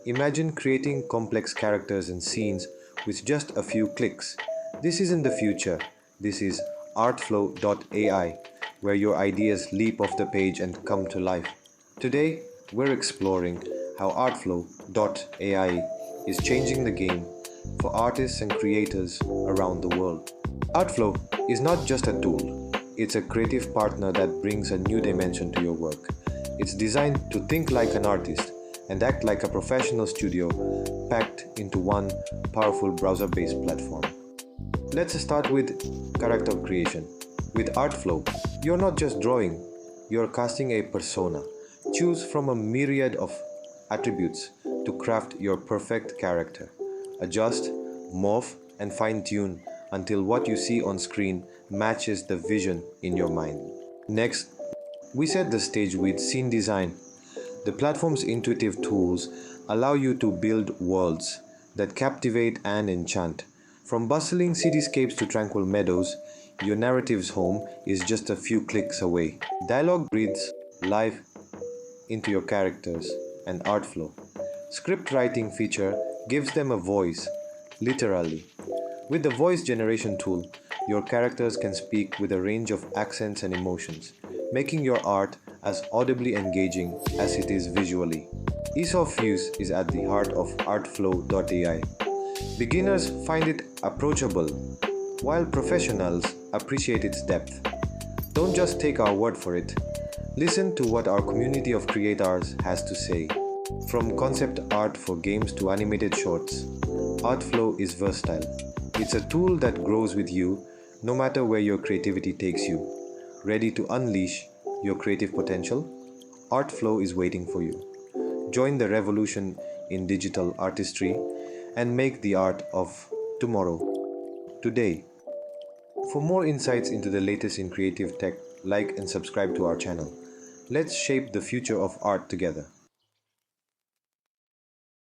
Imagine creating complex characters and scenes with just a few clicks. This isn't the future, this is Artflow.ai, where your ideas leap off the page and come to life. Today, we're exploring how Artflow.ai is changing the game for artists and creators around the world. Artflow is not just a tool, it's a creative partner that brings a new dimension to your work. It's designed to think like an artist and act like a professional studio packed into one powerful browser-based platform. Let's start with character creation. With Artflow, you're not just drawing, you're casting a persona. Choose from a myriad of attributes to craft your perfect character. Adjust, morph, and fine-tune until what you see on screen matches the vision in your mind. Next, we set the stage with scene design. The platform's intuitive tools allow you to build worlds that captivate and enchant. From bustling cityscapes to tranquil meadows, your narrative's home is just a few clicks away. Dialogue breathes life into your characters and Artflow. Script writing feature gives them a voice, literally. With the voice generation tool, your characters can speak with a range of accents and emotions, making your art as audibly engaging as it is visually. Ease of use is at the heart of Artflow.ai. Beginners find it approachable, while professionals appreciate its depth. Don't just take our word for it. Listen to what our community of creators has to say. From concept art for games to animated shorts, Artflow is versatile. It's a tool that grows with you no matter where your creativity takes you. Ready to unleash your creative potential? Artflow is waiting for you. Join the revolution in digital artistry and make the art of tomorrow today. For more insights into the latest in creative tech, like and subscribe to our channel. Let's shape the future of art together.